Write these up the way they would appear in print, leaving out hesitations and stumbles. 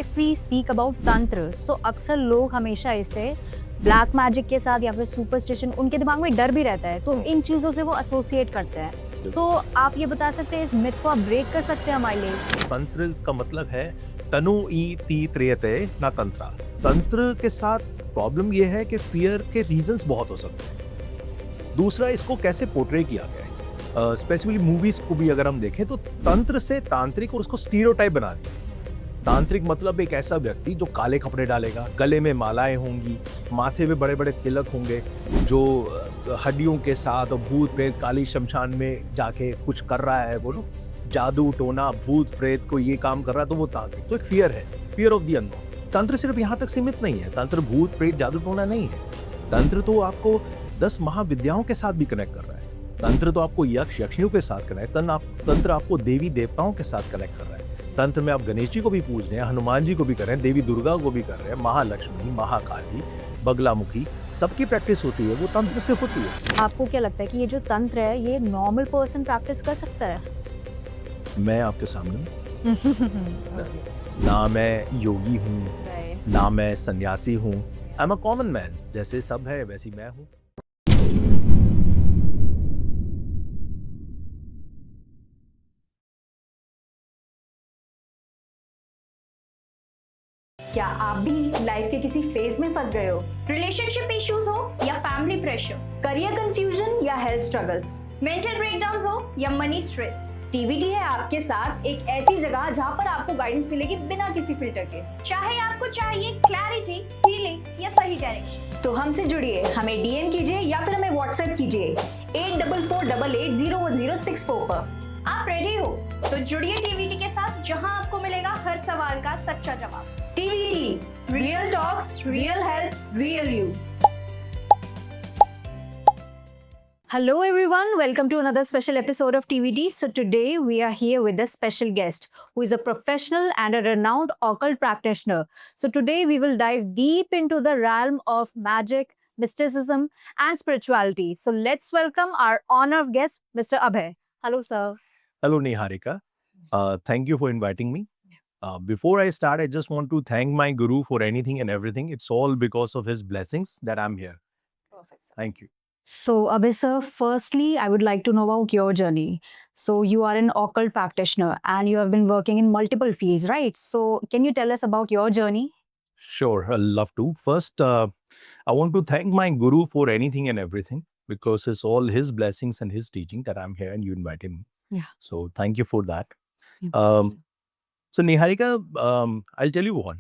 If we speak about तंत्र, सो अक्सर लोग हमेशा इसे ब्लैक मैजिक के साथ या फिर सुपरस्टिशन, उनके दिमाग में डर भी रहता है, तो इन चीजों से वो एसोसिएट करते हैं। तो आप ये बता सकते हैं, इस मिथ को आप ब्रेक कर सकते हैं हमारे लिए? तंत्र का मतलब है तनु ई ती त्रियते ना तंत्रा। तंत्र के साथ प्रॉब्लम यह है कि फियर के रीजंस बहुत हो सकते हैं। दूसरा, इसको कैसे पोर्ट्रे किया गया है, स्पेसिफिकली मूवीज को भी अगर हम देखें तो तंत्र से तांत्रिक और उसको स्टीरियोटाइप बना दिया। तांत्रिक मतलब एक ऐसा व्यक्ति जो काले कपड़े डालेगा, गले में मालाएं होंगी, माथे में बड़े बड़े तिलक होंगे, जो हड्डियों के साथ और भूत प्रेत काली शमशान में जाके कुछ कर रहा है, बोलो जादू टोना भूत प्रेत को ये काम कर रहा है, तो वो तांत्रिक। तो एक फियर है, फियर ऑफ द अननोन। तंत्र सिर्फ यहाँ तक सीमित नहीं है, तंत्र भूत प्रेत जादू टोना नहीं है। तंत्र तो आपको 10 महाविद्याओं के साथ भी कनेक्ट कर रहा है। तंत्र तो आपको यक्ष यक्षियों के साथ कनेक्ट, तंत्र आपको देवी देवताओं के साथ कनेक्ट कर रहा है। तंत्र में आप गणेश जी को भी पूज रहे हैं, हनुमान जी को भी कर रहे हैं, देवी दुर्गा को भी कर रहे हैं, महालक्ष्मी, महाकाली, बगलामुखी, सबकी प्रैक्टिस होती है, वो तंत्र से होती है। आपको क्या लगता है कि ये जो तंत्र है, ये नॉर्मल पर्सन प्रैक्टिस कर सकता है? मैं आपके सामने हूं। ना मैं योगी हूँ, ना मैं सन्यासी हूँ। I am a common man, जैसे सब है वैसी मैं हूँ। क्या आप भी लाइफ के किसी फेज में फंस गए हो? रिलेशनशिप इश्यूज हो या फैमिली प्रेशर, करियर कंफ्यूजन या हेल्थ स्ट्रगल्स? मेंटल ब्रेकडाउन्स हो या मनी स्ट्रेस, टीवीटी है आपके साथ, एक ऐसी जगह जहां पर आपको गाइडेंस मिलेगी बिना किसी फिल्टर के। चाहे आपको चाहिए क्लैरिटी, हीलिंग या सही डायरेक्शन, तो हमसे जुड़िए, हमें डीएम कीजिए या फिर हमें व्हाट्सएप कीजिए 8448801064 पर। आप रेडी हो तो जुड़िए टीवीटी के साथ, जहां आपको मिलेगा हर सवाल का सच्चा जवाब। TVT, real talks, real health, real you. Hello everyone, welcome to another special episode of TVD. So today we are here with a special guest who is a professional and a renowned occult practitioner. So today we will dive deep into the realm of magic, mysticism and spirituality. So let's welcome our honored guest, Mr. Abhay. Hello sir. Hello Niharika, thank you for inviting me. Before I start, I just want to thank my guru for anything and everything. It's all because of his blessings that I'm here. Perfect sir. Thank you. So Abhay sir, firstly I would like to know about your journey. So you are an occult practitioner and you have been working in multiple fields, right? So can you tell us about your journey? Sure, I'll love to. First, I want to thank my guru for anything and everything, because it's all his blessings and his teaching that I'm here and you invited me. Yeah. So thank you for that. Yeah. Um, so Niharika, I'll tell you what,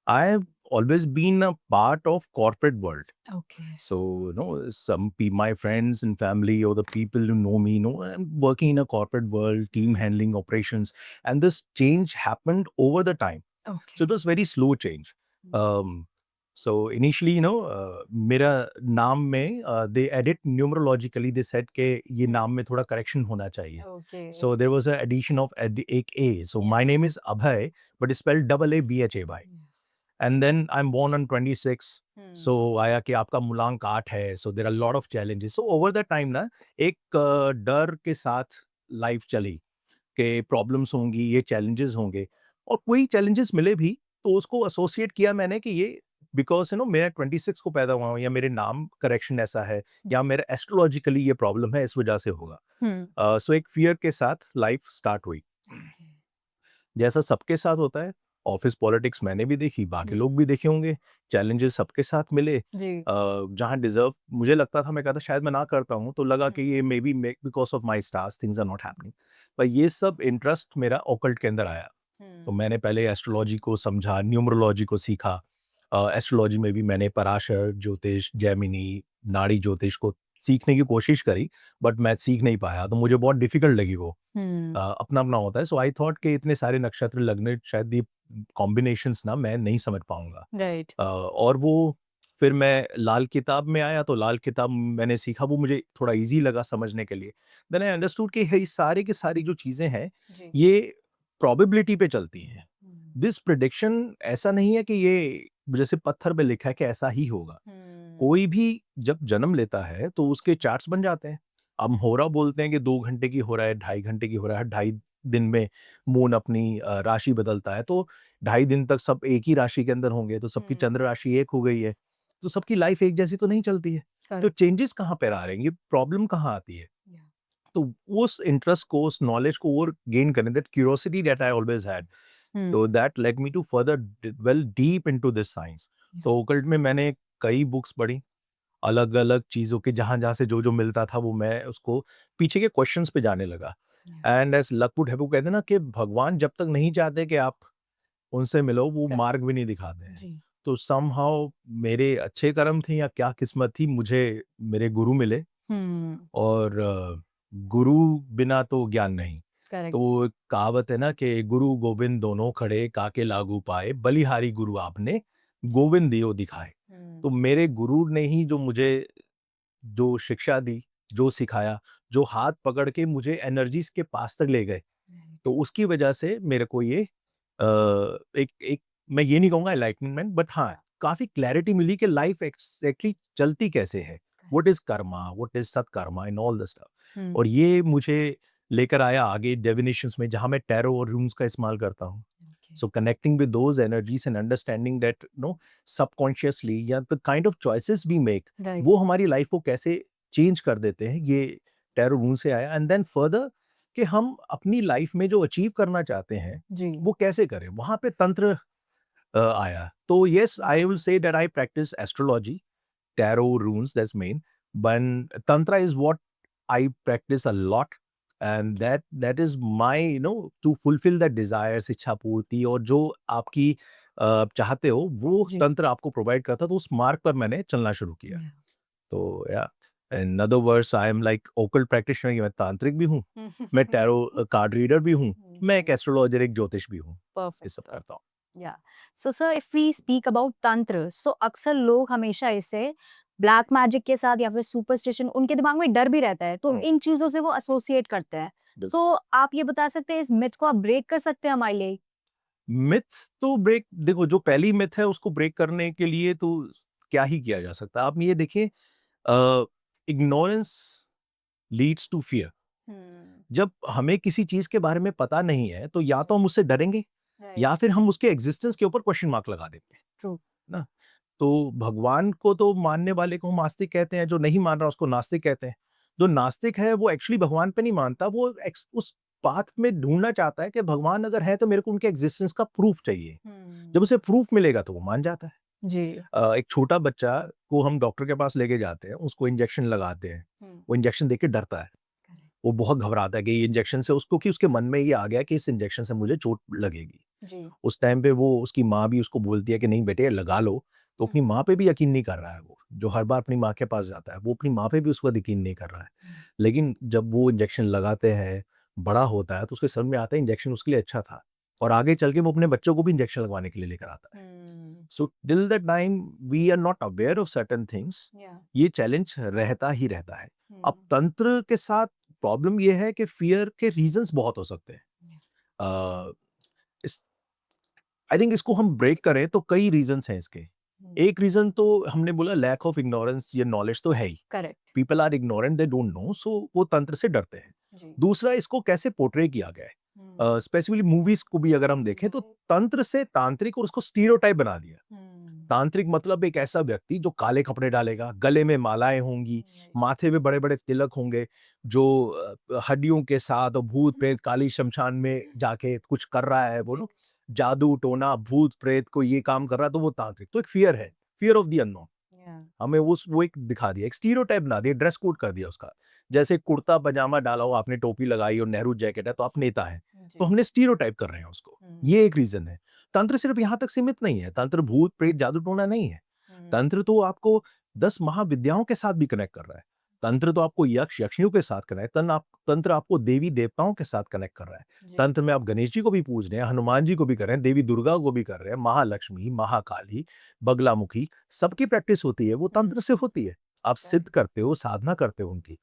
I've always been a part of corporate world. Okay. So, my friends and family or the people who know me, I'm working in a corporate world, team handling operations, and this change happened over the time. Okay. So it was very slow change. So initially, मेरा नाम में they edit numerologically. They said कि ये नाम में थोड़ा correction होना चाहिए. Okay. So there was an addition of एक A. So my name is Abhay, but it's spelled AABHAY. And then I'm born on 26. So आया कि आपका मूलांक 8 है. So there are a lot of challenges. So over that time ना एक डर के साथ लाइफ चली कि प्रॉब्लम्स होंगी, ये चैलेंजेस होंगे, और कोई चैलेंजेस मिले भी तो उसको एसोसिएट किया मैंने कि ये बिकॉज मैं 26 को पैदा हुआ हूँ, या मेरे नाम करेक्शन ऐसा है, या मेरे एस्ट्रोलॉजिकली ये प्रॉब्लम है, इस वजह से होगा। सो एक फियर के साथ लाइफ स्टार्ट हुई, जैसा सबके साथ होता है। ऑफिस पॉलिटिक्स मैंने भी देखी, बाकी लोग भी देखे होंगे, चैलेंजेस सबके साथ मिले। जहाँ डिजर्व मुझे लगता था, मैं कहता शायद मैं ना करता हूँ, तो लगा कि ये maybe because of my stars things are not happening. पर ये सब इंटरेस्ट मेरा ऑकल्ट के अंदर आया। तो मैंने पहले एस्ट्रोलॉजी को समझा, न्यूमरोलॉजी को सीखा। एस्ट्रोलॉजी में भी मैंने पराशर ज्योतिष, जैमिनी, नाड़ी ज्योतिष को सीखने की कोशिश करी, बट मैं सीख नहीं पाया, तो मुझे बहुत डिफिकल्ट लगी वो। अपना अपना होता है। सो आई थॉट कि इतने सारे नक्षत्र लगने, शायद ये कॉम्बिनेशंस ना मैं नहीं समझ पाऊंगा। राइट। और वो फिर मैं लाल किताब में आया, तो लाल किताब मैंने सीखा, वो मुझे थोड़ा इजी लगा समझने के लिए। देन आई अंडरस्टूड कि ये सारे की सारी जो चीजें हैं, ये प्रोबेबिलिटी पे चलती हैं। दिस प्रिडिक्शन ऐसा नहीं है कि ये जैसे पत्थर पे लिखा है कि ऐसा ही होगा। कोई भी जब जन्म लेता है तो उसके चार्ट्स बन जाते हैं। अब हो रहा बोलते हैं कि 2 घंटे की हो रहा है, 2.5 घंटे की हो रहा है, ढाई दिन में मून अपनी राशि बदलता है, तो 2.5 दिन तक सब एक ही राशि के अंदर होंगे, तो सबकी चंद्र राशि एक हो गई है, तो सबकी लाइफ एक जैसी तो नहीं चलती है। तो Correct. चेंजेस कहाँ पर आ रहे हैं, ये प्रॉब्लम कहाँ आती है? Yeah. तो उस इंटरेस्ट को, उस नॉलेज को और गेन करने, that curiosity that I always had, तो that led me to further well deep into this science. So occult में मैंने कई बुक्स पढ़ी, अलग अलग चीज़ों के, जहाँ जहाँ से जो जो मिलता था वो मैं उसको पीछे के क्वेश्चंस पे जाने लगा। And as luck would have, वो कहते हैं ना कि भगवान जब तक नहीं चाहते कि आप उनसे मिलो, वो Correct. मार्ग भी नहीं दिखाते हैं। जी. तो समहाउ मेरे अच्छे कर्म थे या क्या किस्मत थी, मुझे मेरे गुरु मिले, और गुरु बिना तो ज्ञान नहीं। Correct. तो एक कहावत है ना कि गुरु गोविंद दोनों खड़े, काके लागू पाए, बलिहारी गुरु आपने, गोविंद दियो दिखाए। तो मेरे गुरु ने ही जो मुझे जो शिक्षा दी, जो सिखाया, जो हाथ पकड़ के मुझे एनर्जीज के पास तक ले गए, तो उसकी वजह से मेरे को ये एक एक मैं ये नहीं कहूँगा एनलाइटनमेंट, बट हाँ, काफ़ी क्लैरिटी मिली कि लाइफ एक्जेक्टली चलती कैसे है, what is karma, what is satkarma and all the stuff. और ये मुझे लेकर आया आगे डिविनेशंस में, जहाँ मैं टैरो और रून्स का इस्तेमाल करता हूँ। So connecting with those energies and understanding that subconsciously या the kind of choices we make, Right. वो हमारी लाइफ को कैसे चेंज कर देते हैं, ये टैरो रूम से आया। एंड देन फर्दर कि हम अपनी लाइफ में जो अचीव करना चाहते हैं जी. वो कैसे करें, वहां पे तंत्र आया। तो yes, I will say that I practice astrology, tarot runes, that's main, but tantra is what I practice a lot, and that is my to fulfill that desires, इच्छा पूर्ति, और जो आपकी चाहते हो वो जी. तंत्र आपको प्रोवाइड करता, तो उस मार्ग पर मैंने चलना शुरू किया। Yeah. तो या in other words I am like occult practitioner, मैं तांत्रिक भी हूँ, मैं टैरो कार्ड रीडर भी हूँ, मैं एक एस्ट्रोलॉजर, एक ज्योतिष भी हूँ, ये Perfect. सब करता हूँ। Yeah. So sir, if we speak about तंत्र, so अक्सर लोग हमेशा इसे ब्लैक मैजिक के साथ या फिर सुपरस्टिशन, उनके दिमाग में डर भी रहता है, तो इन चीजों से वो एसोसिएट करते हैं। बिल्कुल। तो आप ये बता सकते हैं इस मिथ को आप ब्रेक कर सकते हैं हमारे लिए? मिथ तो ब्रेक, देखो जो पहली मिथ है उसको ब्रेक करने के लिए तो क्या ही किया जा सकता है। आप ये देखिए, इग्नोरेंस लीड्स टू फियर। जब हमें किसी चीज के बारे में पता नहीं है, तो या तो हम उससे डरेंगे या फिर हम उसके एग्जिस्टेंस के ऊपर क्वेश्चन मार्क लगा देंगे। True. ना, तो भगवान को तो मानने वाले को हम आस्तिक कहते हैं, जो नहीं मान रहा उसको नास्तिक कहते हैं। जो नास्तिक है वो एक्चुअली भगवान पे नहीं मानता, वो उस पाथ में ढूंढना चाहता है कि भगवान अगर है तो मेरे को उनके एग्जिस्टेंस का प्रूफ चाहिए। जब उसे प्रूफ मिलेगा तो वो मान जाता है। जी. एक छोटा बच्चा को हम डॉक्टर के पास लेके जाते हैं, उसको इंजेक्शन लगाते हैं, वो इंजेक्शन देख के डरता है, वो बहुत घबराता है कि ये इंजेक्शन से उसको, कि उसके मन में ये आ गया कि इस इंजेक्शन से मुझे चोट लगेगी। जी. उस टाइम पे वो, उसकी माँ भी उसको बोलती है कि नहीं बेटे लगा लो, तो अपनी माँ पे भी यकीन नहीं कर रहा है। वो जो हर बार अपनी माँ के पास जाता है, वो अपनी माँ पे भी उसका यकीन नहीं कर रहा है। लेकिन जब वो इंजेक्शन लगाते हैं, बड़ा होता है, तो उसके समझ में आता है इंजेक्शन उसके लिए अच्छा था, और आगे चल के वो अपने बच्चों को भी इंजेक्शन लगवाने के लिए लेकर आता है। So till the time we are not aware of certain things, ये चैलेंज रहता ही रहता है। अब तंत्र के साथ प्रॉब्लम ये है कि फियर के रीजंस बहुत हो सकते हैं। आई थिंक इसको हम ब्रेक करें तो कई रीजंस हैं इसके। एक रीजन तो हमने बोला लैक ऑफ इग्नोरेंस, ये नॉलेज तो है ही, correct. People are ignorant, they don't know, so वो तंत्र से डरते हैं। जी. दूसरा, इसको कैसे पोर्ट्रे किया गया है, स्पेसिफिकली मूवीज को भी अगर हम देखें तो तंत्र से तांत्रिक और उसको स्टीरियोटाइप बना दिया। तांत्रिक मतलब एक ऐसा व्यक्ति जो काले कपड़े डालेगा, गले में मालाएं होंगी, माथे में बड़े बड़े तिलक होंगे, जो हड्डियों के साथ और भूत प्रेत काली शमशान में जाके कुछ कर रहा है, बोलो जादू टोना भूत प्रेत को ये काम कर रहा है, तो वो तांत्रिक। तो एक फियर है, फियर ऑफ द अननोन। हमें वो एक दिखा दिया, एक स्टीरियोटाइप बना दिया, ड्रेस कोड कर दिया उसका। जैसे कुर्ता पजामा डाला हो आपने, टोपी लगाई और नेहरू जैकेट है, तो आप नेता है, तो हमने स्टीरियोटाइप कर रहे हैं उसको। ये एक रीजन है। तंत्र सिर्फ यहाँ तक सीमित नहीं है, तंत्र भूत प्रेत जादू टोना नहीं है। तंत्र तो आपको 10 महाविद्याओं के साथ भी कनेक्ट कर रहा है। तंत्र तो आपको यक्ष यक्षियों के साथ कनेक्ट, तंत्र आपको देवी देवताओं के साथ कनेक्ट कर रहा है। तंत्र में आप गणेश जी को भी पूज रहे हैं, हनुमान जी को भी कर रहे हैं, देवी दुर्गा को भी कर रहे हैं, महालक्ष्मी, महाकाली, बगलामुखी, सबकी प्रैक्टिस होती है, वो तंत्र से होती है। आप सिद्ध करते हो, साधना करते हो उनकी।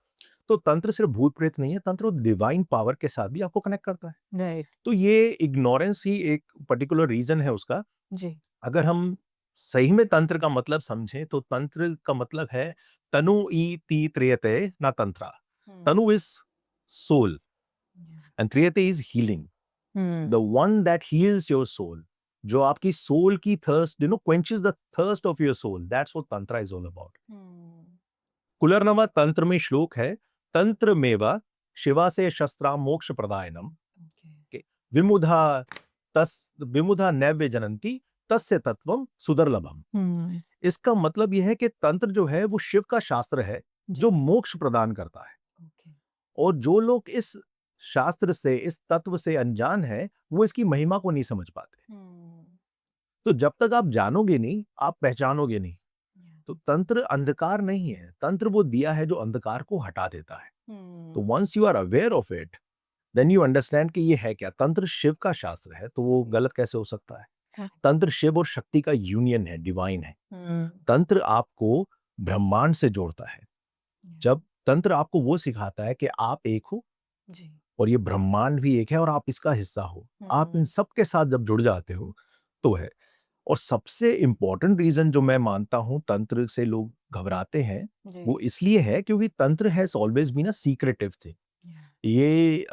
तो तंत्र सिर्फ भूत प्रेत नहीं है, तंत्र डिवाइन पावर के साथ भी आपको कनेक्ट करता है। राइट. तो ये इग्नोरेंस ही एक पर्टिकुलर रीजन है उसका। जी. अगर हम सही में तंत्र का मतलब समझें, तो तंत्र का मतलब है तनु ई ती त्रियते ना तंत्रा। Tanu is soul, and triyate is healing, the one that heals your soul, जो आपकी सोल की thirst, quenches the thirst of your soul, that's what tantra is all about. Kularnava Tantra में श्लोक है, तंत्र मेवा शिवा से शस्त्रा मोक्ष प्रदायनम, विमुधा विमुधा नैव्य जनंती तस्य तत्वम सुदर्लभम। इसका मतलब यह है कि तंत्र जो है वो शिव का शास्त्र है जो मोक्ष प्रदान करता है, और जो लोग इस शास्त्र से, इस तत्व से अनजान है, वो इसकी महिमा को नहीं समझ पाते। तो जब तक आप जानोगे नहीं, आप पहचानोगे नहीं। तो तंत्र अंधकार नहीं है, तंत्र वो दिया है जो अंधकार को हटा देता है। तो once you are aware of it, then you understand कि ये है क्या। तंत्र शिव का शास्त्र है, तो वो गलत कैसे हो सकता है। तंत्र शिव और शक्ति का यूनियन है, डिवाइन है। तंत्र आपको ब्रह्मांड से जोड़ता है। जब तंत्र आपको वो सिखाता है कि आप एक हो और ये ब्रह्मांड भी एक है और आप इसका हिस्सा हो, आप इन सब के साथ जब जुड़ जाते हो तो है। और सबसे इंपॉर्टेंट रीजन जो मैं मानता हूं तंत्र से लोग घबराते हैं, वो इसलिए है क्योंकि tantra has always been a secretive thing. ये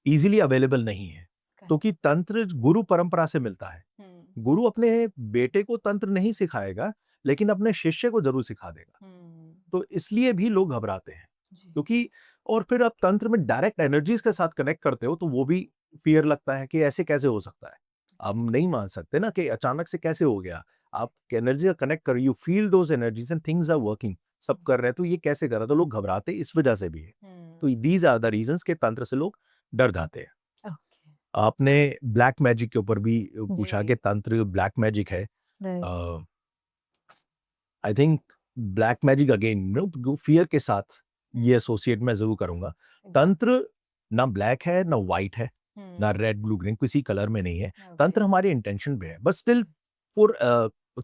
इजीली अवेलेबल नहीं है, क्योंकि तंत्र गुरु परंपरा से मिलता है। गुरु अपने बेटे को तंत्र नहीं सिखाएगा, लेकिन अपने शिष्य को जरूर सिखा देगा। तो इसलिए भी लोग घबराते हैं, क्योंकि और फिर आप तंत्र में डायरेक्ट एनर्जीज के साथ कनेक्ट करते हो तो वो भी फियर लगता है कि ऐसे कैसे हो सकता है। आप नहीं मान सकते ना कि अचानक से कैसे हो गया। आप एनर्जी कनेक्ट कर, you feel those energies and things are working, सब कर रहे हैं, तो ये कैसे कर रहा। तो लोग घबराते इस वजह से भी है। तो दीज आर द रीजंस के तंत्र से लोग डर जाते हैं। आपने ब्लैक मैजिक के ऊपर भी पूछा कि तंत्र ब्लैक मैजिक है। I think black magic again fear के साथ ये एसोसिएट मैं जरूर करूंगा। तंत्र ना ब्लैक है ना व्हाइट है ना रेड ब्लू ग्रीन, किसी कलर में नहीं है। तंत्र हमारे इंटेंशन पे है, बट स्टिल फॉर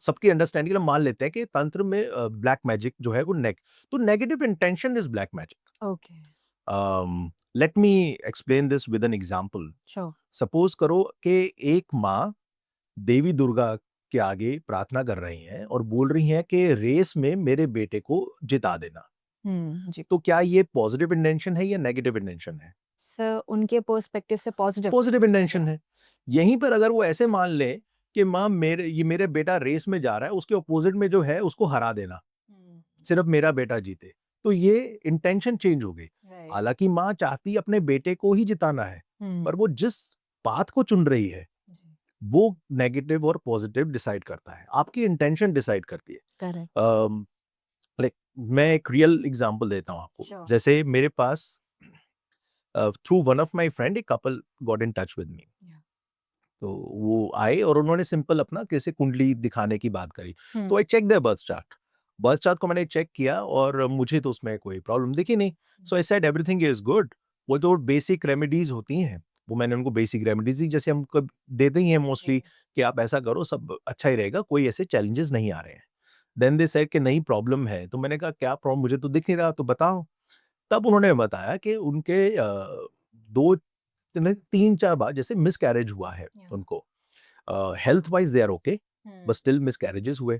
सबकी अंडरस्टैंडिंग हम मान लेते हैं कि तंत्र में ब्लैक मैजिक जो है वो तो negative intention is black magic. Let me explain this with an example. Suppose करो कि एक माँ देवी दुर्गा के आगे प्रार्थना कर रही हैं और बोल रही हैं कि रेस में मेरे बेटे को जिता देना। तो क्या ये पॉजिटिव इंटेंशन है या नेगेटिव इंटेंशन है? सर, उनके पर्सपेक्टिव से पॉजिटिव इंटेंशन है। यहीं पर अगर वो ऐसे मान ले कि माँ मेरे बेटा रेस में जा रहा है, उसके अपोजिट में जो है उसको हरा देना, सिर्फ मेरा बेटा जीते, तो ये इंटेंशन चेंज हो गई। हालांकि माँ चाहती अपने बेटे को ही जिताना है, पर वो जिस पाथ को चुन रही है वो नेगेटिव और पॉजिटिव डिसाइड करता है, आपकी इंटेंशन डिसाइड करती है। मैं एक रियल एग्जांपल देता हूँ आपको। जैसे मेरे पास through one of my friend एक couple got in touch with me. तो वो आए और उन्होंने सिंपल अपना कैसे कुंडली दिखाने की बात करी। तो I check their birth chart को मैंने चेक किया और मुझे तो उसमें कोई प्रॉब्लम दिखी नहीं। So I said everything is good. वो तो बेसिक रेमेडीज होती हैं, वो मैंने उनको बेसिक रेमेडीज दी जैसे हम देते ही हैं मोस्टली कि आप ऐसा करो सब अच्छा ही रहेगा, कोई ऐसे चैलेंजेस नहीं आ रहे हैं। देन दे सेड कि नहीं प्रॉब्लम है। तो मैंने कहा क्या प्रॉब्लम, मुझे तो दिख नहीं रहा, तो बताओ। तब उन्होंने बताया कि उनके 3-4 बार जैसे मिसकैरेज हुआ है उनको। Healthwise they are okay, but still miscarriages हुए।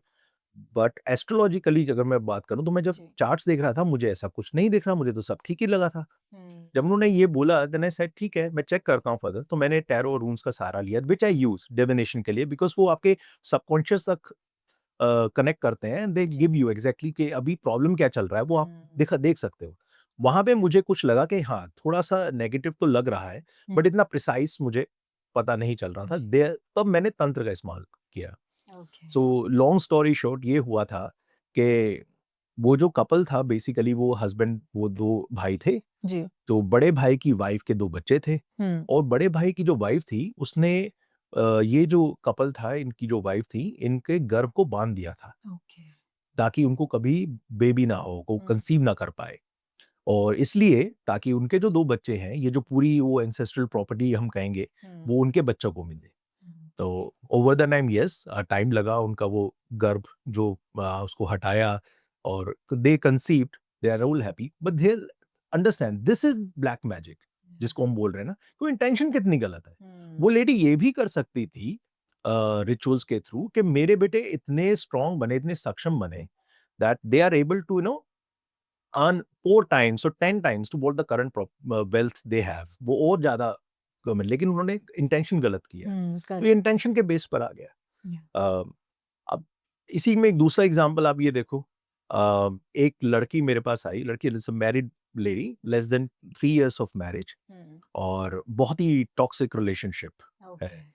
बट एस्ट्रोलॉजिकली अगर मैं बात करूं तो मैं जब चार्ट्स देख रहा था मुझे ऐसा कुछ नहीं दिख रहा, मुझे तो सब ठीक ही लगा था। जब उन्होंने ये बोला देन आई सेड ठीक है मैं चेक करता हूँ फर्दर। तो मैंने टैरो रून्स का सहारा लिया व्हिच आई यूज डिविनेशन के लिए, बिकॉज वो आपके सबकॉन्शियस तक कनेक्ट करते हैं, दे गिव यू एग्जैक्टली कि अभी प्रॉब्लम क्या चल रहा है वो आप देख सकते हो। वहां पे मुझे कुछ लगा कि हाँ थोड़ा सा नेगेटिव तो लग रहा है, बट इतना प्रिसाइज मुझे पता नहीं चल रहा था। तब मैंने तंत्र का इस्तेमाल किया। सो लॉन्ग स्टोरी शॉर्ट ये हुआ था कि वो जो कपल था बेसिकली वो हस्बैंड, वो 2 भाई थे जी। तो बड़े भाई की वाइफ के 2 बच्चे थे और बड़े भाई की जो वाइफ थी उसने ये जो कपल था इनकी जो वाइफ थी इनके गर्भ को बांध दिया था ताकि उनको कभी बेबी ना हो, को कंसीव ना कर पाए। और इसलिए ताकि उनके जो 2 बच्चे हैं, ये जो पूरी वो एंसेस्ट्रल प्रॉपर्टी हम कहेंगे वो उनके बच्चों को मिले। तो over the time yes time लगा, उनका वो गर्भ जो उसको हटाया और they conceived, they are all happy, but they understand this is black magic जिसको हम बोल रहे हैं ना, तो इंटेंशन कितनी गलत है। वो लेडी ये भी कर सकती थी रिचुअल्स के थ्रू कि मेरे बेटे इतने स्ट्रांग बने, इतने सक्षम बने that they are able to earn 4 times or 10 times to what the current wealth they have, वो और ज्यादा कम है, लेकिन उन्होंने इंटेंशन गलत किया, तो ये इंटेंशन के बेस पर आ गया। अब इसी में एक दूसरा एग्जांपल आप ये देखो, एक लड़की मेरे पास आई, लड़की married lady, less than 3 years of marriage, और बहुत ही टॉक्सिक रिलेशनशिप है,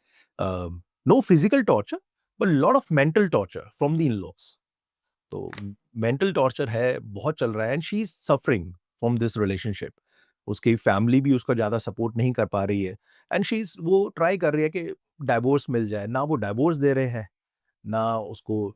no physical torture but lot of mental torture from the in-laws. तो मेंटल टॉर्चर है, बहुत चल रहा है, and she is suffering from this relationship. उसकी फैमिली भी उसका ज़्यादा सपोर्ट नहीं कर पा रही है, एंड शी इज वो ट्राई कर रही है कि डाइवोर्स मिल जाए, ना वो डाइवोर्स दे रहे हैं, ना उसको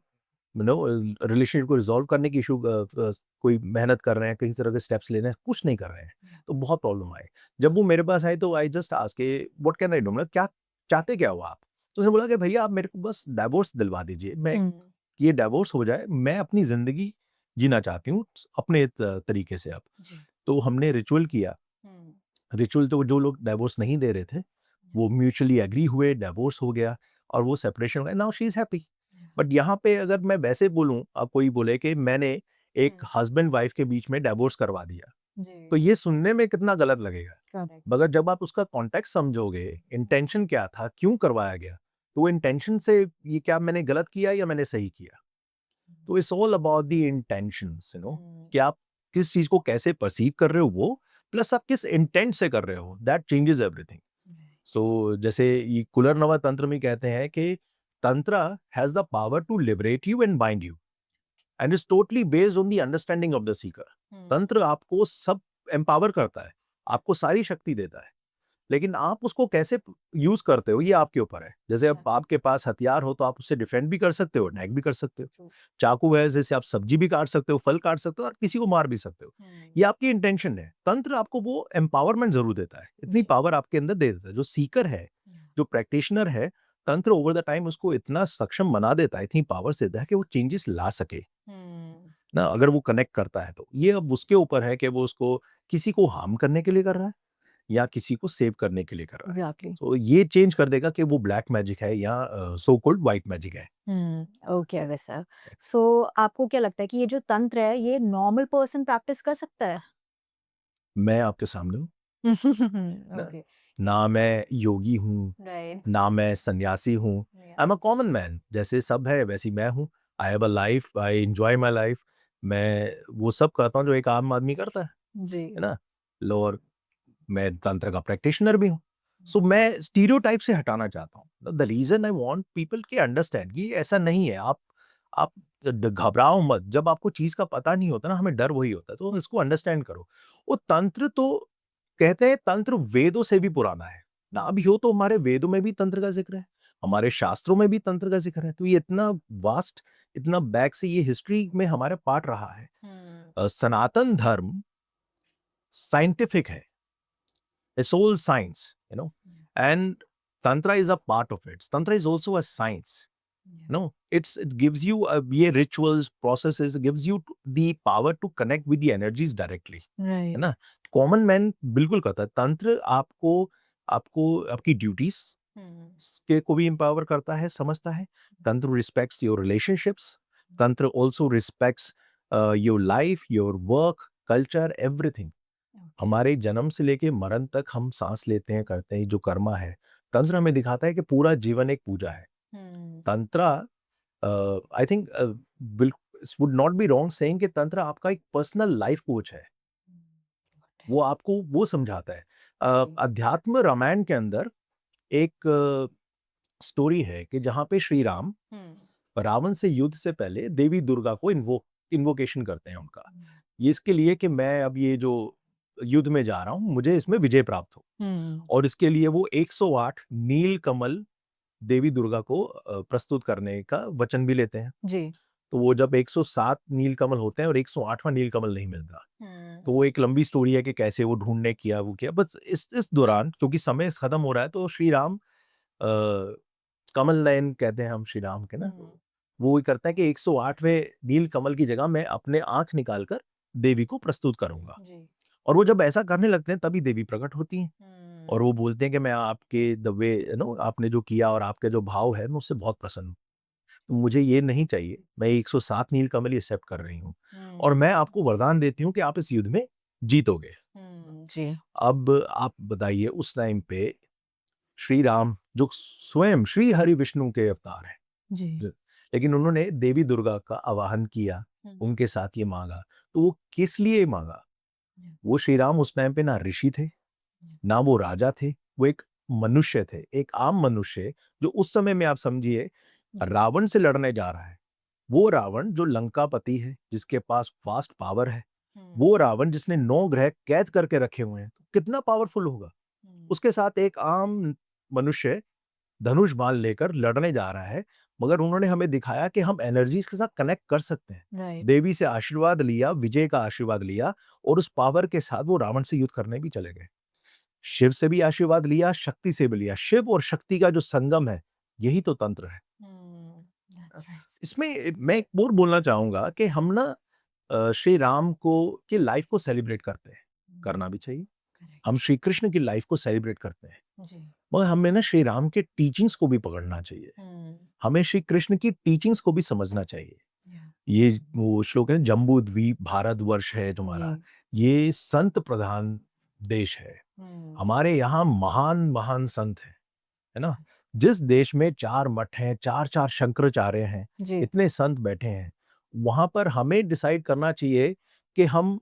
रिलेशनशिप को रिजॉल्व करने की इशू कोई मेहनत कर रहे हैं, किसी तरह के स्टेप्स ले रहे हैं, कुछ नहीं कर रहे हैं। तो बहुत प्रॉब्लम आए। जब वो मेरे पास आई तो आई जस्ट आस्क के व्हाट कैन आई डू, मतलब क्या चाहते क्या हो आप? तो उसने बोला कि भैया आप मेरे को बस डाइवोर्स दिलवा दीजिए, मैं ये डाइवोर्स हो जाए, मैं अपनी जिंदगी जीना चाहती हूँ अपने तरीके से। अब तो हमने रिचुअल किया, रिचुअल तो जो लोग डाइवोर्स नहीं दे रहे थे वो म्यूचुअली एग्री हुए, डाइवोर्स हो गया और वो सेपरेशन हो गया, now she is happy. But यहाँ पे अगर मैं वैसे बोलूं, अब कोई बोले कि मैंने एक हस्बैंड वाइफ के बीच में डाइवोर्स करवा दिया, तो ये सुनने में कितना गलत लगेगा। मगर जब आप उसका कॉन्टेक्स्ट समझोगे, इंटेंशन क्या था, क्यों करवाया गया, तो वो इंटेंशन से ये क्या मैंने गलत किया या मैंने सही किया। तो it's all about the intentions, कि आप किस चीज को कैसे परसीव कर रहे हो, वो प्लस आप किस इंटेंट से कर रहे हो, दैट चेंजेस एवरीथिंग। सो जैसे ये कुलरनवा तंत्र में कहते हैं कि tantra has the power to liberate you and bind you and is totally based on the understanding of the seeker. Tantra आपको सब एम्पावर करता है, आपको सारी शक्ति देता है, लेकिन आप उसको कैसे यूज करते हो ये आपके ऊपर है। जैसे अब आपके पास हथियार हो तो आप उससे डिफेंड भी कर सकते हो, अटैक भी कर सकते हो। चाकू है, जैसे आप सब्जी भी काट सकते हो, फल काट सकते हो और किसी को मार भी सकते हो। ये आपकी इंटेंशन है। तंत्र आपको वो एम्पावरमेंट जरूर देता है, इतनी पावर आपके अंदर दे देता है। जो सीकर है, जो प्रैक्टिशनर है, तंत्र ओवर द टाइम उसको इतना सक्षम बना देता है, इतनी पावर से देता है कि वो चेंजेस ला सके ना, अगर वो कनेक्ट करता है तो। ये अब उसके ऊपर है कि वो उसको किसी को हार्म करने के लिए कर रहा है या किसी को सेव करने के लिए कर रहा है। एग्जैक्टली। तो ये चेंज कर देगा कि वो ब्लैक मैजिक है या सो कॉल्ड व्हाइट मैजिक है। ओके वैसा। सो आपको क्या लगता है कि ये जो तंत्र है ये नॉर्मल पर्सन प्रैक्टिस कर सकता है? मैं आपके सामने हूँ ना, ओके। ना मैं योगी हूँ, राइट। ना मैं सन्यासी हूँ। I am a common man, जैसे सब है वैसी मैं हूँ। I have a life, I enjoy my life. मैं वो सब करता हूँ जो एक आम आदमी करता जी। है ना। लोअर, मैं तंत्र का प्रैक्टिशनर भी हूँ। सो मैं स्टीरियोटाइप से हटाना चाहता हूँ। The reason I want people के अंडरस्टैंड कि ऐसा नहीं है। आप घबराओ मत। जब आपको चीज का पता नहीं होता ना, हमें डर वही होता है, तो इसको अंडरस्टैंड करो। वो तंत्र तो कहते हैं, तंत्र वेदों से भी पुराना है ना, भी हो तो हमारे वेदों में भी तंत्र का जिक्र है, हमारे शास्त्रों में भी तंत्र का जिक्र है। तो ये इतना वास्ट, इतना बैक से ये हिस्ट्री में हमारे पार्ट रहा है। सनातन धर्म साइंटिफिक है, it's all science, and tantra is a part of it. Tantra is also a science. It gives you ये rituals, processes, gives you the power to connect with the energies directly, है right. ना। Common man बिल्कुल करता है। तंत्र आपको आपको आपकी ड्यूटीज के को भी empower करता है, समझता है। तंत्र रिस्पेक्ट्स योर रिलेशनशिप्स। तंत्र also respects your life, your work, culture, everything. हमारे जन्म से लेके मरण तक हम सांस लेते हैं, करते हैं, जो कर्मा है, तंत्र हमें दिखाता है कि पूरा जीवन एक पूजा है। तंत्र, I think would not be wrong saying कि तंत्र आपका एक पर्सनल लाइफ कोच है। वो आपको वो समझाता है। अध्यात्म रामायण के अंदर एक स्टोरी है कि जहाँ पे श्री राम रावण से युद्ध से पहले देवी दुर्गा को इन्वोकेशन करते हैं उनका। ये इसके लिए कि मैं अब ये जो युद्ध में जा रहा हूं, मुझे इसमें विजय प्राप्त हो। और इसके लिए वो 108 नील कमल देवी दुर्गा को प्रस्तुत करने का वचन भी लेते हैं। जी। तो वो जब 107 नील कमल होते हैं और 108वां नील कमल नहीं मिलता, तो वो एक लंबी स्टोरी है कि कैसे वो ढूंढने किया, वो किया। बस इस दौरान, क्योंकि समय खत्म हो रहा है, तो श्री राम कमल नयन कहते हैं हम श्री राम के ना, वो ये करता है कि 108वें नील कमल की जगह मैं अपने आंख निकालकर देवी को प्रस्तुत करूंगा। और वो जब ऐसा करने लगते हैं तभी देवी प्रकट होती हैं और वो बोलते हैं कि मैं आपके द वे आपने जो किया और आपके जो भाव है, मैं उससे बहुत प्रसन्न हूँ। तो मुझे ये नहीं चाहिए, मैं 107 नीलकमल एक्सेप्ट कर रही हूँ और मैं आपको वरदान देती हूँ कि आप इस युद्ध में जीतोगे। जी। अब आप बताइए उस टाइम पे श्री राम जो स्वयं श्री हरि विष्णु के अवतार हैं, जी। लेकिन उन्होंने देवी दुर्गा का आवाहन किया, उनके साथ ये मांगा, तो वो किस लिए मांगा? वो श्री राम उस टाइम पे ना ऋषि थे, ना वो राजा थे, वो एक मनुष्य थे, एक आम मनुष्य जो उस समय में आप समझिए रावण से लड़ने जा रहा है। वो रावण जो लंकापति है, जिसके पास वास्ट पावर है, वो रावण जिसने 9 ग्रह कैद करके रखे हुए हैं, तो कितना पावरफुल होगा? उसके साथ एक आम मनुष्य धनुष बाण लेकर लड़ने जा रहा है, मगर उन्होंने हमें दिखाया कि हम एनर्जीज के साथ कनेक्ट कर सकते हैं। राइट। देवी से आशीर्वाद लिया, विजय का आशीर्वाद लिया और उस पावर के साथ वो रावण से युद्ध करने भी चले गए। शिव से भी आशीर्वाद लिया, शक्ति से भी लिया। शिव और शक्ति का जो संगम है, यही तो तंत्र है। इसमें मैं एक और बोलना चाहूँगा कि हम ना श्री राम को की लाइफ को सेलिब्रेट करते हैं, करना भी चाहिए। हम श्री कृष्ण की लाइफ को सेलिब्रेट करते हैं, जी। मगर हमें ना श्री राम के टीचिंग्स को भी पकड़ना चाहिए। हमें श्री कृष्ण की टीचिंग्स को भी समझना चाहिए। ये वो श्लोक है, जम्बू द्वीप भारतवर्ष है तुम्हारा, ये संत प्रधान देश है। हमारे यहाँ महान संत हैं, है ना? जिस देश में 4 मठ हैं, 4-4 शंकराचार्य हैं, जी। इतने संत बैठे हैं, वहाँ पर हमें डिसाइड करना चाहिए कि हम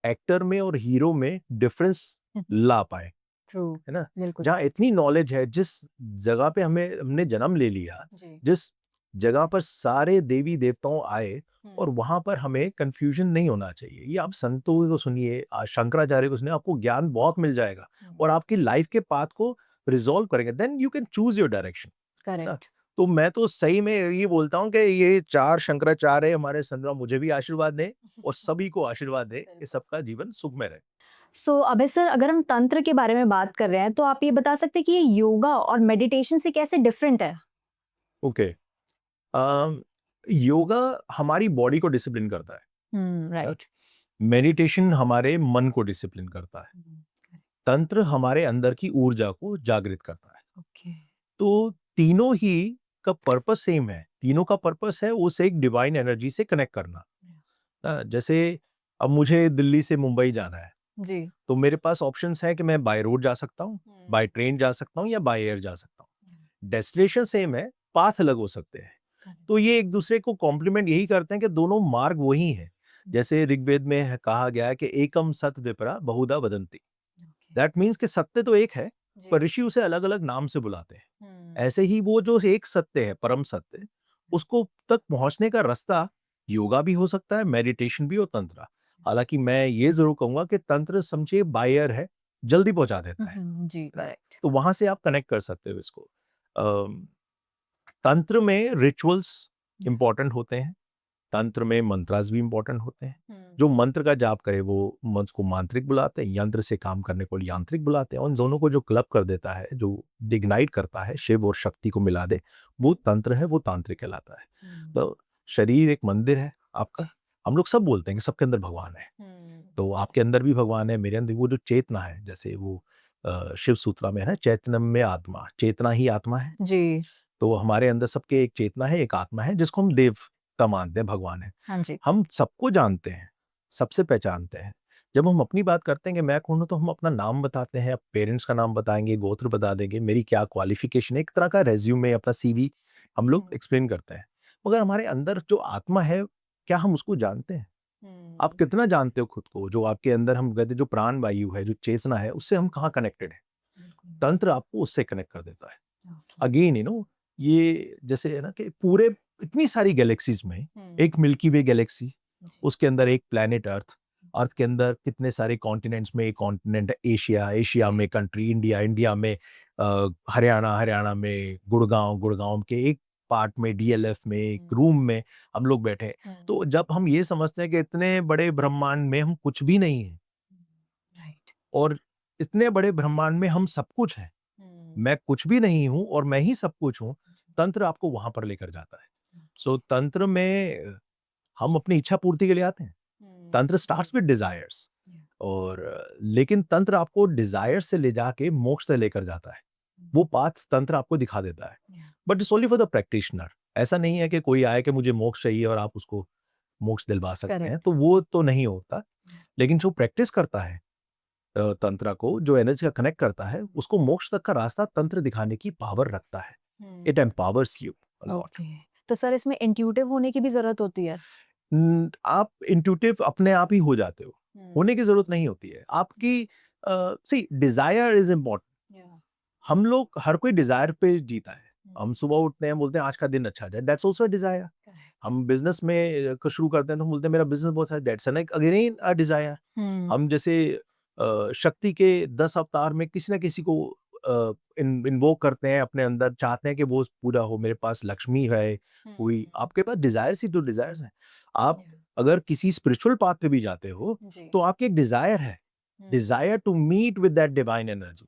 एक्टर में और हीरो में डिफरेंस ला पाएँ, ट्रू। है ना? बिल्कुल। जहाँ इतनी नॉलेज है, जिस जगह पे हमने जन्म ले लिया, जी। जिस जगह पर सारे देवी-देवताओं आए और वहाँ पर हमें कन्फ्यूजन नहीं होना चाहिए। ये आप संतों को सुनिए, शंकराचार्य को सुनिए, आपको ज्ञान बहुत मिल जाएगा और आपकी लाइफ के पाथ को रिज़ॉल्व करेंगे। Then you can choose your direction. ना? करेक्ट। तो मैं तो सही में ये बोलता हूँ कि ये 4 शंकराचार्य हमारे संतों मुझे भी आशीर्वाद दें और सभी को आशीर्वाद दें कि सबका जीवन सुखमय रहे। सो अभय सर, अगर हम तंत्र के बारे में बात कर रहे हैं, तो आप ये बता सकते हैं कि ये योगा और मेडिटेशन से कैसे डिफरेंट है? ओके। योगा हमारी बॉडी को डिसिप्लिन करता है। राइट। मेडिटेशन हमारे मन को डिसिप्लिन करता है। तंत्र हमारे अंदर की ऊर्जा को जागृत करता है। ओके। तो तीनों ही का पर्पस सेम है। तीनों का पर्पस है उस एक डिवाइन एनर्जी से कनेक्ट करना। जैसे अब मुझे दिल्ली से मुंबई जाना है, जी। तो मेरे पास ऑप्शंस हैं कि मैं बाय रोड जा सकता हूँ, बाय ट्रेन जा सकता हूँ या बाय एयर जा सकता हूँ। डेस्टिनेशन सेम है, पाथ अलग हो सकते हैं। तो ये एक दूसरे को कॉम्प्लीमेंट यही करते हैं कि दोनों मार्ग वही हैं। जैसे ऋग्वेद में कहा गया है कि एकम सत विपरा बहुधा वदंती। दैट मीन्स कि सत्य तो एक है, पर ऋषि उसे अलग-अलग नाम से बुलाते हैं। ऐसे ही वो जो एक सत्य है, परम सत्य, उसको तक पहुँचने का रास्ता योगा भी हो सकता है, मेडिटेशन भी और तंत्र। हालाँकि मैं ये ज़रूर कहूँगा कि तंत्र समझिए बाय एयर है, जल्दी पहुँचा देता है। जी। करेक्ट। तो वहाँ से आप कनेक्ट कर सकते हो इसको। तंत्र में रिचुअल्स इम्पोर्टेंट होते हैं, तंत्र में मंत्रास भी इम्पोर्टेंट होते हैं। जो मंत्र का जाप करे वो मंत्र को मांत्रिक बुलाते हैं, यंत्र से काम करने को यांत्रिक बुलाते हैं। उन दोनों को जो क्लब कर देता है, जो इग्नाइट करता है, शिव और शक्ति को मिला दे, वो तंत्र है, वो तांत्रिक कहलाता है। तो शरीर एक मंदिर है आपका। हम लोग सब बोलते हैं कि सबके अंदर भगवान है, तो आपके अंदर भी भगवान है, मेरे अंदर वो जो चेतना है, जैसे वो शिव सूत्रा में है ना, चैतन्यम में आत्मा, चेतना ही आत्मा है। जी। तो हमारे अंदर सबके एक चेतना है, एक आत्मा है, जिसको हम देवता मानते हैं, भगवान है। हाँ जी। हम सबको जानते हैं, सबसे पहचानते हैं। जब हम अपनी बात करते हैं कि मैं कौन हूँ, तो हम अपना नाम बताते हैं, पेरेंट्स का नाम बताएँगे, गोत्र बता देंगे, मेरी क्या क्वालिफ़िकेशन है, एक तरह का रिज़्यूमे, अपना सीवी हम लोग एक्सप्लेन करते हैं। मगर हमारे अंदर जो आत्मा है, क्या हम उसको जानते हैं? आप कितना जानते हो खुद को? जो आपके अंदर हम कहते हैं जो प्राण वायु है, जो चेतना है, उससे हम कहाँ कनेक्टेड हैं? तंत्र आपको उससे कनेक्ट कर देता है। अगेन ये जैसे है ना कि पूरे इतनी सारी गैलेक्सीज में एक मिल्की वे गैलेक्सी, उसके अंदर एक प्लैनेट अर्थ, अर्थ के अंदर कितने सारे कॉन्टिनेंट्स में एक कॉन्टिनेंट है एशिया, एशिया में कंट्री इंडिया, इंडिया में हरियाणा, हरियाणा में गुड़गांव, गुड़गांव के एक पार्ट में डीएलएफ में एक रूम में हम लोग बैठे हैं। तो जब हम ये समझते हैं कि इतने बड़े ब्रह्मांड में हम कुछ भी नहीं है और इतने बड़े ब्रह्मांड में हम सब कुछ है, मैं कुछ भी नहीं हूं और मैं ही सब कुछ हूं, तंत्र आपको वहां पर लेकर जाता है। सो तंत्र में हम अपनी इच्छा पूर्ति के लिए आते हैं। तंत्र स्टार्ट्स विद डिजायर्स और लेकिन तंत्र आपको डिजायर से ले जाके मोक्ष तक लेकर जाता है। वो पाथ तंत्र आपको दिखा देता है, but it's only for the practitioner. ऐसा नहीं है कि कोई आए कि मुझे मोक्ष चाहिए और आप उसको मोक्ष दिलवा सकते हैं, करेक्ट। तो वो तो नहीं होता। लेकिन जो प्रैक्टिस करता है तंत्र को, जो एनर्जी का कनेक्ट करता है, उसको मोक्ष तक का रास्ता तंत्र दिखाने की पावर रखता है। It empowers you a lot. Okay. तो सर इसमें इंट्यूटिव होने की भी जरूरत होती है? आप इंट्यूटिव अपने आप ही हो जाते हो, होने की जरूरत नहीं होती है। आपकी सी डिजायर इज इम्पोर्टेंट। हम लोग, हर कोई डिजायर पे जीता है। हम सुबह उठते हैं, बोलते हैं आज का दिन अच्छा जाए, दैट्स आल्सो अ डिजायर। हम बिजनेस में शुरू करते हैं तो हम बोलते हैं मेरा बिजनेस बहुत अच्छा, that's an again a desire. हम जैसे शक्ति के 10 अवतार में किसी ना किसी को इन्वोक करते हैं अपने अंदर, चाहते हैं कि वो पूरा हो। मेरे पास लक्ष्मी है, कोई आपके पास डिजायर्स ही तो डिजायर्स हैं। आप अगर किसी स्पिरिचुअल पाथ पे भी जाते हो जी। तो आपकी एक डिजायर है, desire to meet with that divine energy.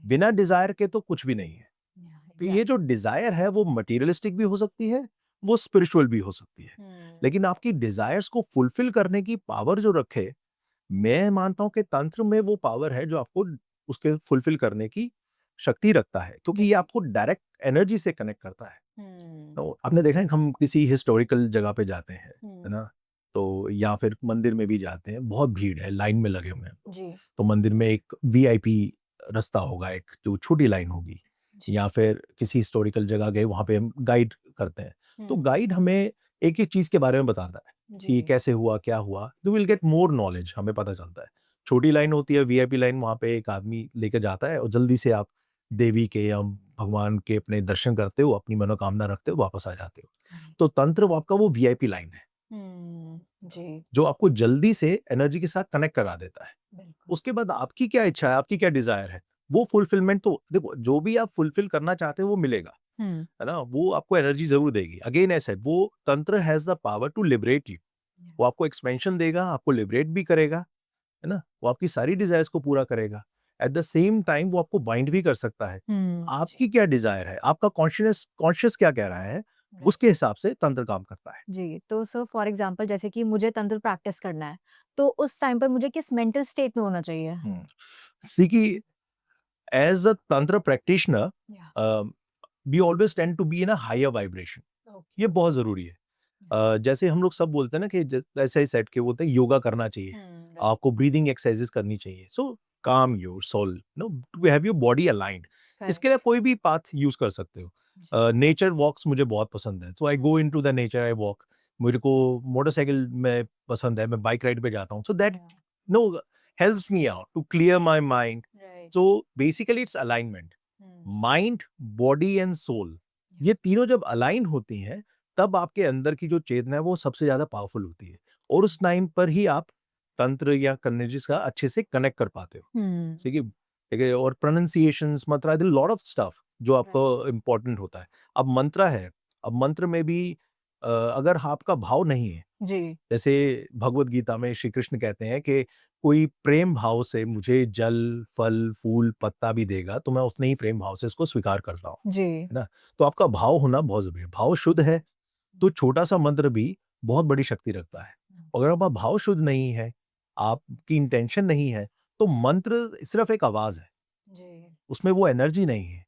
बिना डिजायर के तो कुछ भी नहीं है। तो ये जो डिजायर है वो मटेरियलिस्टिक भी हो सकती है, वो स्पिरिचुअल भी हो सकती है। लेकिन आपकी डिजायर्स को फुलफिल करने की पावर जो रखे, मैं मानता हूं कि तंत्र में वो पावर है जो आपको उसके फुलफिल करने की शक्ति रखता है, क्योंकि ये आपको डायरेक्ट एनर्जी से कनेक्ट करता है। तो आपने देखा है कि हम किसी हिस्टोरिकल जगह पे जाते हैं, है ना, तो या फिर मंदिर में भी जाते हैं, बहुत भीड़ है, लाइन में लगे हुए हैं, जी। तो मंदिर में एक वीआईपी रास्ता होगा, एक जो छोटी लाइन होगी, या फिर किसी हिस्टोरिकल जगह गए, वहां पे हम गाइड करते हैं, तो गाइड हमें एक एक चीज के बारे में बताता है कि ये कैसे हुआ, क्या हुआ, तो विल गेट मोर नॉलेज, हमें पता चलता है। छोटी लाइन होती है वीआईपी लाइन, वहां पे एक आदमी लेके जाता है और जल्दी से आप देवी के या भगवान के अपने दर्शन करते हो, अपनी मनोकामना रखते हो, वापस आ जाते हो। तो तंत्र वो आपका वो वीआईपी लाइन है जी। जो आपको जल्दी से एनर्जी के साथ कनेक्ट करा देता है। बिल्कुल। उसके बाद आपकी क्या इच्छा है, आपकी क्या डिजायर है, वो फुलफिलमेंट तो देखो, जो भी आप फुलफिल करना चाहते हो वो मिलेगा, है ना, वो आपको एनर्जी जरूर देगी। अगेन ऐसे वो tantra has the power to liberate you. वो आपको एक्सपेंशन देगा, आपको लिबरेट भी करेगा, है ना, वो आपकी सारी डिजायर्स को पूरा करेगा। एट द सेम टाइम वो आपको बाइंड भी कर सकता है। आपकी क्या डिजायर है, आपका कॉन्शियस कॉन्शियस क्या कह रहा है, उसके हिसाब से तंत्र काम करता है। जी, तो सर फॉर एग्जांपल जैसे कि मुझे तंत्र प्रैक्टिस करना है, तो उस टाइम पर मुझे किस मेंटल स्टेट में होना चाहिए? सी कि एज अ तंत्र प्रैक्टिशनर या। We always tend to be in a higher vibration. Okay. ये बहुत जरूरी है। जैसे हम लोग सब बोलते हैं ना कि ऐसे ही सेट के बोलते हैं योगा करना चाहिए, राइट। आपको ब्रीदिंग एक्सरसाइजेस करनी चाहिए, so calm your soul, no, to have your body aligned. इसके लिए कोई भी पाथ यूज कर सकते हो। नेचर वॉक्स मुझे बहुत पसंद है, so I go into the nature, I walk. मेरे को मोटरसाइकिल में पसंद है, मैं बाइक राइड पे जाता हूँ, so that no helps me out to clear my mind. Right. So basically it's alignment, mind, body and soul, ये तीनों जब अलाइन होती हैं तब आपके अंदर की जो चेतना है वो सबसे ज्यादा पावरफुल होती है, और उस टाइम पर ही आप तंत्र या कन्वर्जेंस का अच्छे से कनेक्ट कर पाते हो। ठीक है, ठीक है, और pronunciations, Mantra, lot of stuff जो आपको इम्पोर्टेंट होता है। अब मंत्र है, अब मंत्र में भी अगर आपका भाव नहीं है, जी। जैसे भगवत गीता में श्री कृष्ण कहते हैं कि कोई प्रेम भाव से मुझे जल, फल, फूल, पत्ता भी देगा तो मैं उतने ही प्रेम भाव से इसको स्वीकार करता हूँ, जी। है ना। तो आपका भाव होना बहुत जरूरी है। भाव शुद्ध है तो छोटा सा मंत्र भी बहुत बड़ी शक्ति रखता है। अगर आपका भाव शुद्ध नहीं है, आपकी इंटेंशन नहीं है, तो मंत्र सिर्फ एक आवाज है, जी। उसमें वो एनर्जी नहीं है।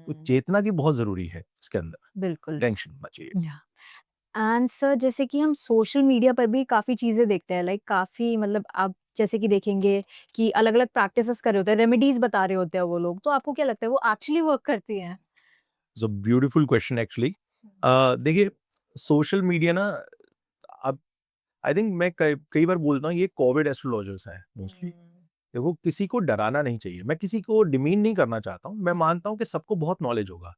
तो चेतना की बहुत जरूरी है इसके अंदर, बिल्कुल। टेंशन होना चाहिए। या। एंड सर जैसे कि हम सोशल मीडिया पर भी काफ़ी चीज़ें देखते हैं, लाइक काफ़ी मतलब आप जैसे कि देखेंगे कि अलग-अलग प्रैक्टिसेस कर रहे होते हैं, रेमेडीज़ बता रहे होते हैं वो लोग, तो आपको क्या लगता है वो एक्चुअली वर्क करती हैं? It's a beautiful question actually. देखिए, सोशल मीडिया ना, अब आई थिंक मैं कई कई बार बोलता हूँ ये कोविड एस्ट्रोलॉजर्स हैं मोस्टली। देखो, किसी को डराना नहीं चाहिए, मैं किसी को डिमीन नहीं करना चाहता हूँ, मैं मानता हूँ कि सबको बहुत नॉलेज होगा,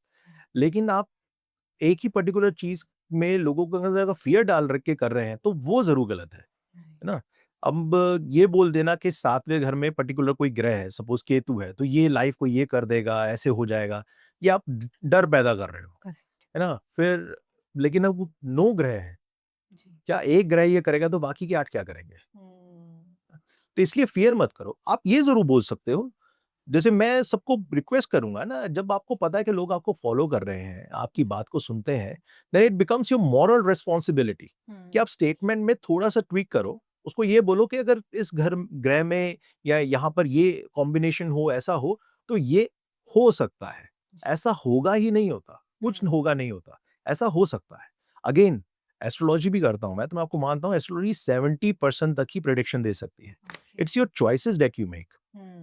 लेकिन आप एक ही पर्टिकुलर चीज में लोगों को अगर फियर डाल रख के कर रहे हैं तो वो जरूर गलत है ना। अब ये बोल देना कि सातवें घर में पर्टिकुलर कोई ग्रह है, सपोज केतु है, तो ये लाइफ को ये कर देगा, ऐसे हो जाएगा, ये आप डर पैदा कर रहे हो, करेक्ट। है ना। फिर लेकिन अब 9 ग्रह है, जी। क्या एक ग्रह ये करेगा तो बाकी के 8 क्या करेंगे। तो इसलिए फियर मत करो, आप ये जरूर बोल सकते हो। जैसे मैं सबको रिक्वेस्ट करूंगा ना, जब आपको पता है कि लोग आपको फॉलो कर रहे हैं, आपकी बात को सुनते हैं, then it becomes your moral responsibility कि आप स्टेटमेंट में थोड़ा सा ट्वीक करो, उसको ये बोलो कि अगर इस घर ग्रह में या यहाँ पर ये कॉम्बिनेशन हो, ऐसा हो, तो ये हो सकता है, ऐसा होगा ही नहीं होता, कुछ होगा नहीं होता, ऐसा हो सकता है। अगेन एस्ट्रोलॉजी भी करता हूँ मैं, तो मैं आपको मानता हूँ एस्ट्रोलॉजी 70% तक ही प्रेडिक्शन दे सकती है। It's your choices that you make.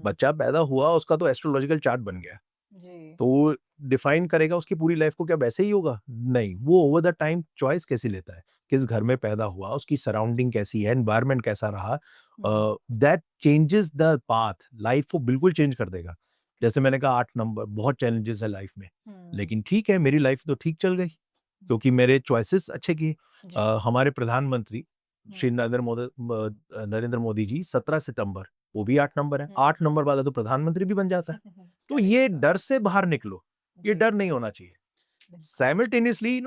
बच्चा पैदा हुआ, उसका तो एस्ट्रोलॉजिकल चार्ट बन गया, जी तो वो डिफाइन करेगा उसकी पूरी लाइफ को, क्या वैसे ही होगा? नहीं, वो ओवर द टाइम चॉइस कैसे लेता है, किस घर में पैदा हुआ, उसकी सराउंडिंग कैसी है, एनवायरनमेंट कैसा रहा, that changes the path, life को बिल्कुल चेंज कर देगा। जैसे मैंने कहा 8 नंबर, बहुत चैलेंजेस है लाइफ में, लेकिन ठीक है, मेरी लाइफ तो ठीक चल गई क्योंकि मेरे चॉइसेस अच्छे किए। हमारे प्रधानमंत्री श्री नरेंद्र मोदी जी 17 सितंबर, वो भी 8 नंबर है। 8 नंबर वाला तो प्रधानमंत्री भी बन जाता है। तो ये डर से बाहर निकलो, ये डर नहीं होना चाहिए। साइमल्टेनियसली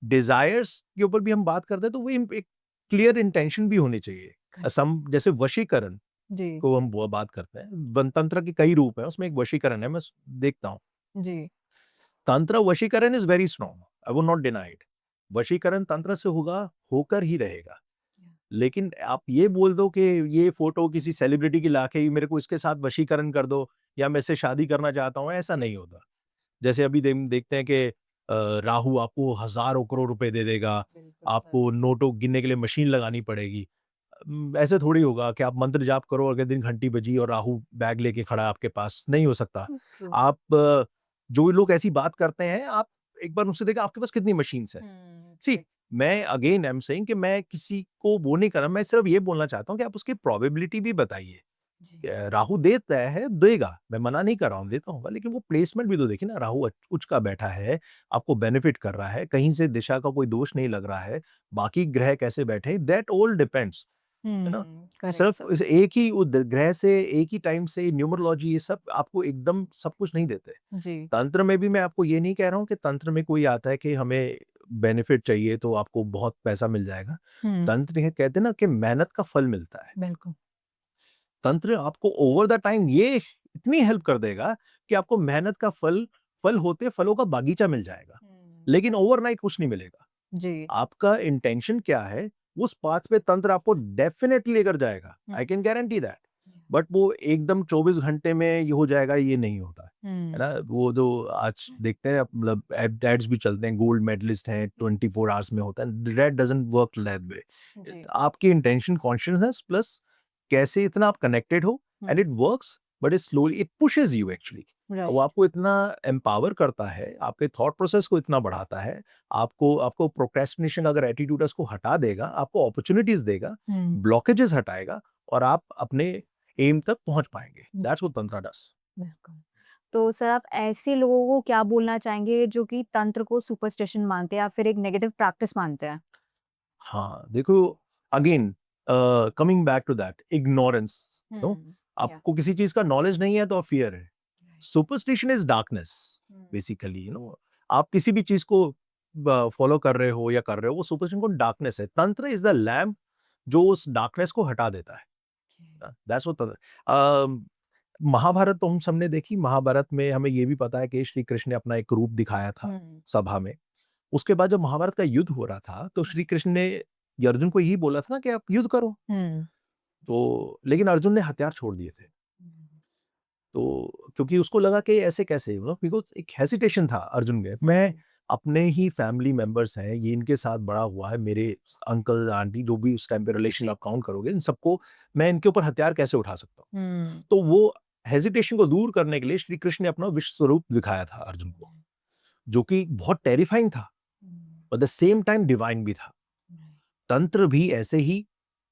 डिजायर्स के ऊपर भी हम बात करते हैं, तो वो एक क्लियर इंटेंशन भी होनी चाहिए। असम जैसे वशीकरण जी को हम बात करते हैं, वनतंत्र के कई रूप हैं, उसमें एक वशीकरण है, मैं देखता हूँ। जी tantra vashikaran is very strong, I would not deny it. वशीकरण तंत्र से होगा, होकर ही रहेगा। लेकिन आप ये बोल दो कि ये फोटो किसी सेलिब्रिटी की लाके मेरे को इसके साथ वशीकरण कर दो या मैं इससे शादी करना चाहता हूँ, ऐसा नहीं होता। जैसे अभी देखते हैं कि राहु आपको हजारों करोड़ रुपए दे देगा, आपको नोटों गिनने के लिए मशीन लगानी पड़ेगी। ऐसे थोड़ी होगा कि आप मंत्र जाप करो, अगले दिन घंटी बजी और राहु बैग लेके खड़ा है आपके पास, नहीं हो सकता। आप जो लोग ऐसी बात करते हैं, आप एक बार उनसे देखा आपके पास कितनी मशीन्स है। सी, मैं अगेन आई एम सेइंग कि मैं किसी को वो नहीं कर रहा, मैं सिर्फ ये बोलना चाहता हूँ कि आप उसकी प्रोबेबिलिटी भी बताइए। राहु देता है, देगा, मैं मना नहीं कर रहा हूँ, देता हूँ, लेकिन वो प्लेसमेंट भी तो देखिए ना, राहु उच्च का बैठा है, आपको बेनिफिट कर रहा है, कहीं से दिशा का कोई दोष नहीं लग रहा है, बाकी ग्रह कैसे बैठे, दैट ऑल डिपेंड्स, है ना? सिर्फ इस एक ही ग्रह से एक ही टाइम से न्यूमरोलॉजी ये सब आपको एकदम सब कुछ नहीं देते। जी तंत्र में भी मैं आपको ये नहीं कह रहा हूँ कि तंत्र में कोई आता है कि हमें बेनिफिट चाहिए तो आपको बहुत पैसा मिल जाएगा। तंत्र ये कहते हैं ना कि मेहनत का फल मिलता है। बिल्कुल तंत्र आपको ओवर द टाइम ये इतनी हेल्प कर देगा कि आपको मेहनत का फल होते फलों का बागीचा मिल जाएगा, लेकिन ओवरनाइट कुछ नहीं मिलेगा। जी आपका इंटेंशन क्या है, उस पाथ पे तंत्र आपको डेफिनेटली लेकर जाएगा, I can guarantee that. But वो एकदम 24 घंटे में ये हो जाएगा, ये नहीं होता है ना। वो जो आज देखते हैं, मतलब एड्स भी चलते हैं, गोल्ड मेडलिस्ट हैं, 24 आवर्स में होता है, that doesn't work that way. आपकी इंटेंशन कॉन्शियसनेस प्लस कैसे इतना आप कनेक्टेड हो, and it works, but it slowly it pushes you actually. वो आपको इतना एम्पावर करता है, आपके थॉट प्रोसेस को इतना बढ़ाता है, आपको आपको प्रोक्रेस्टिनेशन अगर एटीट्यूड है उसको हटा देगा, आपको अपॉर्चुनिटीज देगा, ब्लॉकेजेस हटाएगा और आप अपने एम तक पहुंच पाएंगे। दैट्स व्हाट तंत्र डज। बिल्कुल। तो सर आप ऐसे लोगों को क्या बोलना चाहेंगे जो कि तंत्र को सुपरस्टिशन मानते हैं या फिर एक नेगेटिव प्रैक्टिस मानते हैं? हाँ, देखो, again coming back to that ignorance, no, आपको किसी चीज का नॉलेज नहीं है तो फियर है। सुपरस्टिशन इज डार्कनेस बेसिकली, आप किसी भी चीज को फॉलो कर रहे हो या कर रहे हो, वो सुपरस्टिशन को डार्कनेस है। तंत्र इज द लैम्प जो उस डार्कनेस को हटा देता है। दैट्स व्हाट तंत्र। महाभारत तो हम सबने देखी, महाभारत में हमें ये भी पता है कि श्री कृष्ण ने अपना एक रूप दिखाया था सभा में। उसके बाद जब महाभारत का युद्ध हो रहा था तो श्री कृष्ण ने अर्जुन को यही बोला था ना कि आप युद्ध करो, तो लेकिन अर्जुन ने हथियार छोड़ दिए थे। तो क्योंकि उसको लगा कि ऐसे कैसे, बिकॉज एक हेसिटेशन था अर्जुन में, मैं अपने ही फैमिली मेंबर्स हैं, ये इनके साथ बड़ा हुआ है, मेरे अंकल आंटी जो भी उस टाइम पे रिलेशन आप काउंट करोगे, इन सबको मैं इनके ऊपर हथियार कैसे उठा सकता हूँ। तो वो हेजिटेशन को दूर करने के लिए श्री कृष्ण ने अपना विश्व स्वरूप दिखाया था अर्जुन को, जो कि बहुत टेरिफाइंग था, at the same time divine भी था। तंत्र भी ऐसे ही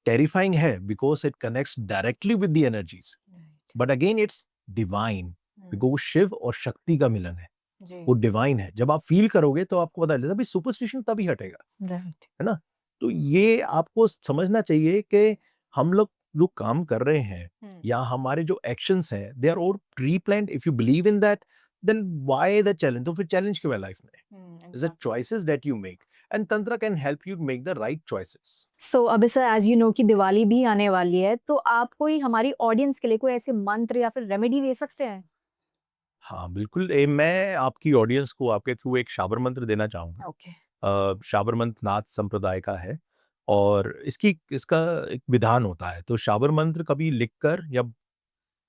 टेरिफाइंग है because it connects directly with the energies, but again it's divine because वो शिव और शक्ति का मिलन है, वो डिवाइन है। जब आप फील करोगे तो आपको पता चलेगा भाई सुपरस्टिशन तभी हटेगा, है ना। तो ये आपको समझना चाहिए कि हम लोग जो काम कर रहे हैं या हमारे जो एक्शंस हैं, they are all pre planned. If you believe in that, then why the challenge? तो फिर चैलेंज क्यों है लाइफ में? Is the choices that you make, and tantra can help you make the right choices. So अभी सर as you know कि दिवाली भी आने वाली है, तो आप कोई हमारी ऑडियंस के लिए कोई ऐसे मंत्र या फिर रेमेडी दे सकते हैं? हाँ बिल्कुल, मैं आपकी ऑडियंस को आपके थ्रू एक शाबर मंत्र देना चाहूंगा। ओके शाबर मंत्र नाथ संप्रदाय का है और इसका एक विधान होता है। तो शाबर मंत्र कभी लिखकर या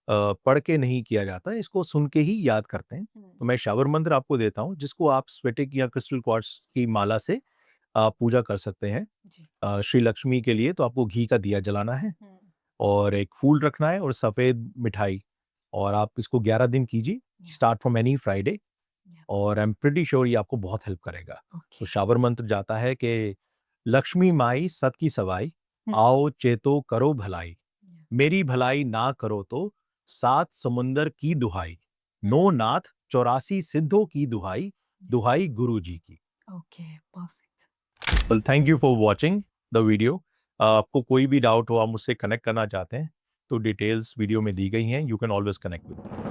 पढ़ के नहीं किया जाता, इसको सुन के ही याद करते हैं। तो मैं शावर मंत्र आपको देता हूँ, जिसको आप स्फटिक या क्रिस्टल क्वार्ट्ज की माला से आप पूजा कर सकते हैं। श्री लक्ष्मी के लिए तो आपको घी का दिया जलाना है और एक फूल रखना है और सफ़ेद मिठाई, और आप इसको 11 दिन कीजिए, स्टार्ट फ्रॉम एनी फ्राइडे, और आई एम प्रिटी श्योर ये आपको बहुत हेल्प करेगा। तो शावर मंत्र जाता है कि लक्ष्मी माई सत की सवाई, आओ चेतो करो भलाई, मेरी भलाई ना करो तो 7 समुंदर की दुहाई, नो नाथ 84 सिद्धों की दुहाई, दुहाई गुरु जी की। Okay, perfect. Well, thank you for watching the video. आपको कोई भी डाउट हो, आप मुझसे कनेक्ट करना चाहते हैं, तो डिटेल्स वीडियो में दी गई हैं, you can always connect with me.